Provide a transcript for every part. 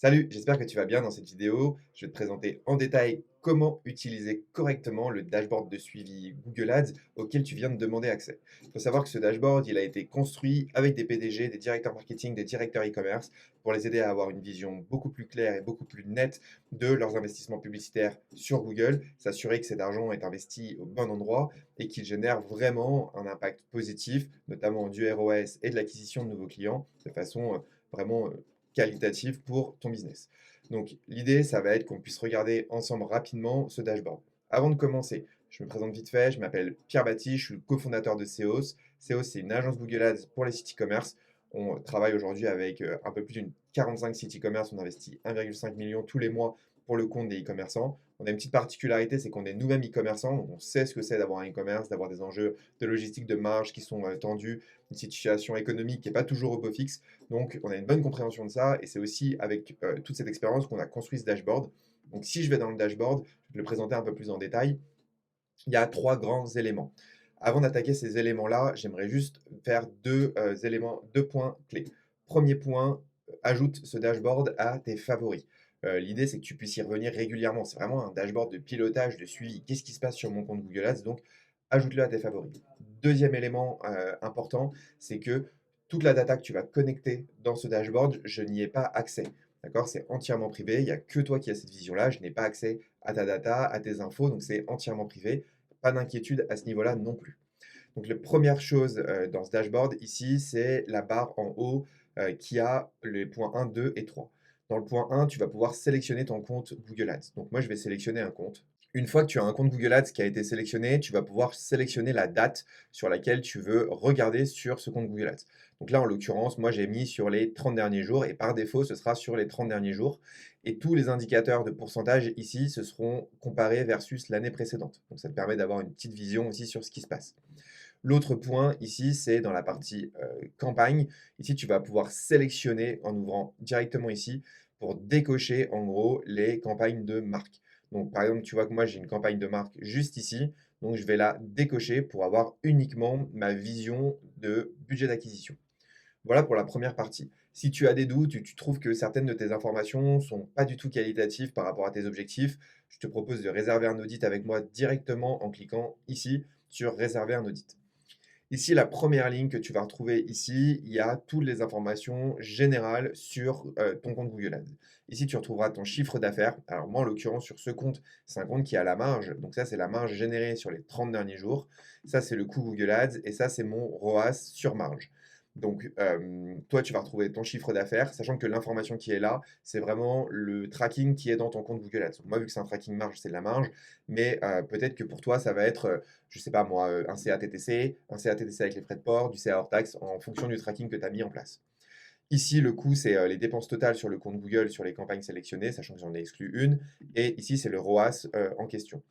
Salut, j'espère que tu vas bien dans cette vidéo. Je vais te présenter en détail comment utiliser correctement le dashboard de suivi Google Ads auquel tu viens de demander accès. Il faut savoir que ce dashboard, il a été construit avec des PDG, des directeurs marketing, des directeurs e-commerce pour les aider à avoir une vision beaucoup plus claire et beaucoup plus nette de leurs investissements publicitaires sur Google, s'assurer que cet argent est investi au bon endroit et qu'il génère vraiment un impact positif, notamment du ROS et de l'acquisition de nouveaux clients de façon vraiment qualitative pour ton business. Donc, l'idée, ça va être qu'on puisse regarder ensemble rapidement ce dashboard. Avant de commencer, je me présente vite fait, je m'appelle Pierre Baptiste, je suis le cofondateur de Seos. Seos, c'est une agence Google Ads pour les sites e-commerce. On travaille aujourd'hui avec un peu plus d'une 45 sites e-commerce. On investit 1,5 million tous les mois pour le compte des e-commerçants. On a une petite particularité, c'est qu'on est nous-mêmes e-commerçants. Donc on sait ce que c'est d'avoir un e-commerce, d'avoir des enjeux de logistique, de marge qui sont tendus, une situation économique qui n'est pas toujours au beau fixe. Donc, on a une bonne compréhension de ça et c'est aussi avec toute cette expérience qu'on a construit ce dashboard. Donc, si je vais dans le dashboard, je vais te le présenter un peu plus en détail. Il y a trois grands éléments. Avant d'attaquer ces éléments-là, j'aimerais juste faire deux points clés. Premier point, ajoute ce dashboard à tes favoris. L'idée, c'est que tu puisses y revenir régulièrement. C'est vraiment un dashboard de pilotage, de suivi. Qu'est-ce qui se passe sur mon compte Google Ads? Donc, ajoute-le à tes favoris. Deuxième élément important, c'est que toute la data que tu vas connecter dans ce dashboard, je n'y ai pas accès. D'accord? C'est entièrement privé. Il n'y a que toi qui as cette vision-là. Je n'ai pas accès à ta data, à tes infos. Donc, c'est entièrement privé. Pas d'inquiétude à ce niveau-là non plus. Donc, la première chose dans ce dashboard ici, c'est la barre en haut qui a les points 1, 2 et 3. Dans le point 1, tu vas pouvoir sélectionner ton compte Google Ads. Donc, moi, je vais sélectionner un compte. Une fois que tu as un compte Google Ads qui a été sélectionné, tu vas pouvoir sélectionner la date sur laquelle tu veux regarder sur ce compte Google Ads. Donc là, en l'occurrence, moi, j'ai mis sur les 30 derniers jours et par défaut, ce sera sur les 30 derniers jours. Et tous les indicateurs de pourcentage ici, se seront comparés versus l'année précédente. Donc, ça te permet d'avoir une petite vision aussi sur ce qui se passe. L'autre point ici, c'est dans la partie campagne. Ici, tu vas pouvoir sélectionner en ouvrant directement ici pour décocher en gros les campagnes de marque. Donc, par exemple, tu vois que moi, j'ai une campagne de marque juste ici. Donc, je vais la décocher pour avoir uniquement ma vision de budget d'acquisition. Voilà pour la première partie. Si tu as des doutes, tu trouves que certaines de tes informations sont pas du tout qualitatives par rapport à tes objectifs, je te propose de réserver un audit avec moi directement en cliquant ici sur réserver un audit. Ici, la première ligne que tu vas retrouver ici, il y a toutes les informations générales sur ton compte Google Ads. Ici, tu retrouveras ton chiffre d'affaires. Alors moi, en l'occurrence, sur ce compte, c'est un compte qui a la marge. Donc ça, c'est la marge générée sur les 30 derniers jours. Ça, c'est le coût Google Ads. Et ça, c'est mon ROAS sur marge. Donc, toi, tu vas retrouver ton chiffre d'affaires, sachant que l'information qui est là, c'est vraiment le tracking qui est dans ton compte Google Ads. Donc, moi, vu que c'est un tracking marge, c'est de la marge, mais peut-être que pour toi, ça va être, je sais pas moi, un CATTC, un CATTC avec les frais de port, du CA hors taxe, en fonction du tracking que tu as mis en place. Ici, le coût, c'est les dépenses totales sur le compte Google sur les campagnes sélectionnées, sachant que j'en ai exclu une. Et ici, c'est le ROAS en question.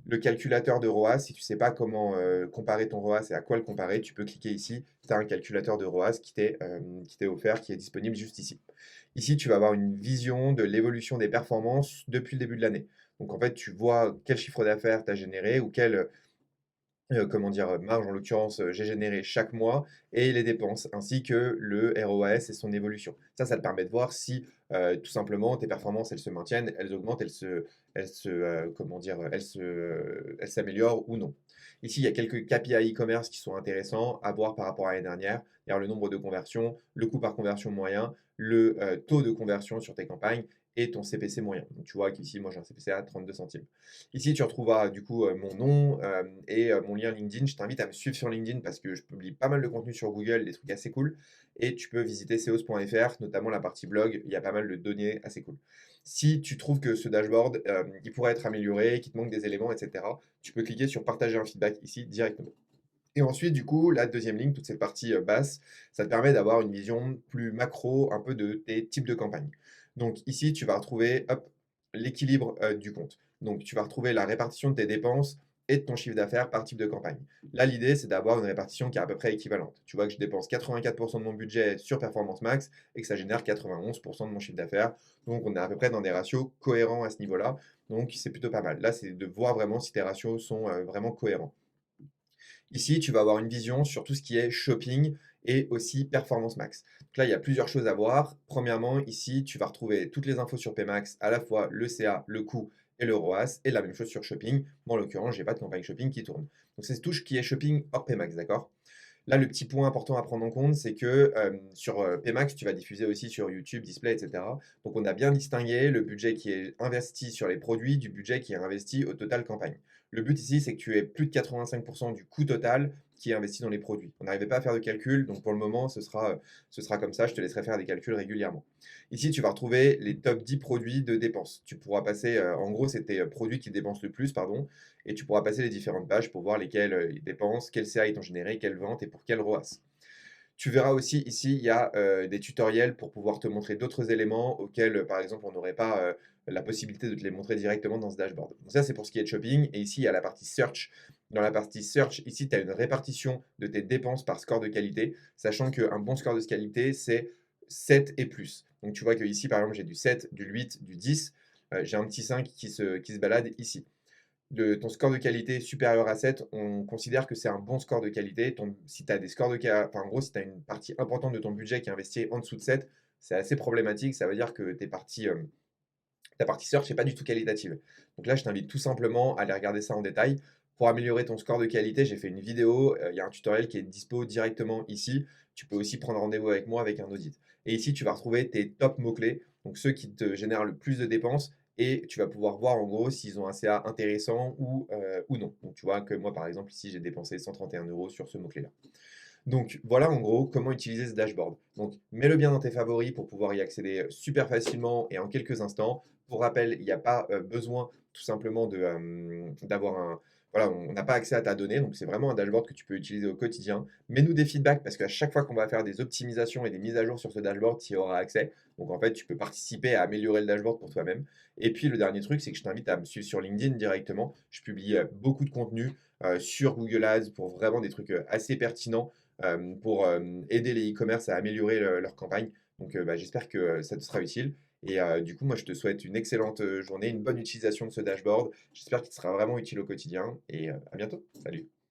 Le calculateur de ROAS, si tu ne sais pas comment comparer ton ROAS et à quoi le comparer, tu peux cliquer ici. Tu as un calculateur de ROAS qui t'est offert, qui est disponible juste ici. Ici, tu vas avoir une vision de l'évolution des performances depuis le début de l'année. Donc, en fait, tu vois quel chiffre d'affaires tu as généré ou quel comment dire? Marge en l'occurrence, j'ai généré chaque mois et les dépenses ainsi que le ROAS et son évolution. Ça te permet de voir si, tout simplement tes performances, elles se maintiennent, elles augmentent, comment dire? Elles s'améliorent ou non. Ici, il y a quelques KPI e-commerce qui sont intéressants à voir par rapport à l'année dernière. D'ailleurs, le nombre de conversions, le coût par conversion moyen, le, taux de conversion sur tes campagnes et ton CPC moyen. Donc tu vois qu'ici, moi j'ai un CPC à 32 centimes. Ici, tu retrouveras du coup mon nom et mon lien LinkedIn. Je t'invite à me suivre sur LinkedIn parce que je publie pas mal de contenu sur Google, des trucs assez cool. Et tu peux visiter seos.fr, notamment la partie blog. Il y a pas mal de données assez cool. Si tu trouves que ce dashboard, il pourrait être amélioré, qu'il te manque des éléments, etc., tu peux cliquer sur partager un feedback ici directement. Et ensuite, du coup, la deuxième ligne, toute cette partie basse, ça te permet d'avoir une vision plus macro un peu de tes types de campagnes. Donc ici, tu vas retrouver hop, l'équilibre du compte. Donc tu vas retrouver la répartition de tes dépenses et de ton chiffre d'affaires par type de campagne. Là, l'idée, c'est d'avoir une répartition qui est à peu près équivalente. Tu vois que je dépense 84% de mon budget sur Performance Max et que ça génère 91% de mon chiffre d'affaires. Donc on est à peu près dans des ratios cohérents à ce niveau-là. Donc c'est plutôt pas mal. Là, c'est de voir vraiment si tes ratios sont vraiment cohérents. Ici, tu vas avoir une vision sur tout ce qui est shopping et aussi Performance Max. Donc là, il y a plusieurs choses à voir. Premièrement, ici, tu vas retrouver toutes les infos sur Pmax, à la fois le CA, le coût et le ROAS, et la même chose sur Shopping. Moi, en l'occurrence, j'ai pas de campagne Shopping qui tourne. Donc c'est tout ce qui est Shopping hors Pmax, d'accord? Là, le petit point important à prendre en compte, c'est que sur Pmax, tu vas diffuser aussi sur YouTube, Display, etc. Donc, on a bien distingué le budget qui est investi sur les produits du budget qui est investi au total campagne. Le but ici, c'est que tu aies plus de 85% du coût total qui est investi dans les produits. On n'arrivait pas à faire de calcul, donc pour le moment, ce sera comme ça. Je te laisserai faire des calculs régulièrement. Ici, tu vas retrouver les top 10 produits de dépenses. Tu pourras passer, en gros, c'était produits qui dépensent le plus, pardon, et tu pourras passer les différentes pages pour voir lesquelles ils dépensent, quels CA ils ont généré, quelles ventes et pour quel ROAS. Tu verras aussi ici, il y a des tutoriels pour pouvoir te montrer d'autres éléments auxquels, par exemple, on n'aurait pas la possibilité de te les montrer directement dans ce dashboard. Donc ça, c'est pour ce qui est de shopping. Et ici, il y a la partie search. Dans la partie search, ici, tu as une répartition de tes dépenses par score de qualité, sachant qu'un bon score de qualité, c'est 7 et plus. Donc tu vois que ici, par exemple, j'ai du 7, du 8, du 10. J'ai un petit 5 qui se balade ici. Ton score de qualité supérieur à 7, on considère que c'est un bon score de qualité. Si tu as des scores de enfin, en gros, si tu as une partie importante de ton budget qui est investie en dessous de 7, c'est assez problématique. Ça veut dire que ta partie search n'est pas du tout qualitative. Donc là, je t'invite tout simplement à aller regarder ça en détail. Pour améliorer ton score de qualité, j'ai fait une vidéo. Il y a un tutoriel qui est dispo directement ici. Tu peux aussi prendre rendez-vous avec moi avec un audit. Et ici, tu vas retrouver tes top mots-clés, donc ceux qui te génèrent le plus de dépenses. Et tu vas pouvoir voir en gros s'ils ont un CA intéressant ou non. Donc tu vois que moi, par exemple, ici, j'ai dépensé 131 euros sur ce mot-clé-là. Donc voilà en gros comment utiliser ce dashboard. Donc mets-le bien dans tes favoris pour pouvoir y accéder super facilement et en quelques instants. Pour rappel, il n'y a pas besoin tout simplement d'avoir un... Voilà, on n'a pas accès à ta donnée, donc c'est vraiment un dashboard que tu peux utiliser au quotidien. Mets-nous des feedbacks parce qu'à chaque fois qu'on va faire des optimisations et des mises à jour sur ce dashboard, tu y auras accès. Donc en fait, tu peux participer à améliorer le dashboard pour toi-même. Et puis le dernier truc, c'est que je t'invite à me suivre sur LinkedIn directement. Je publie beaucoup de contenu sur Google Ads pour vraiment des trucs assez pertinents pour aider les e-commerce à améliorer leur campagne. Donc, bah, j'espère que ça te sera utile. Et du coup, moi, je te souhaite une excellente journée, une bonne utilisation de ce dashboard. J'espère qu'il te sera vraiment utile au quotidien. Et à bientôt. Salut.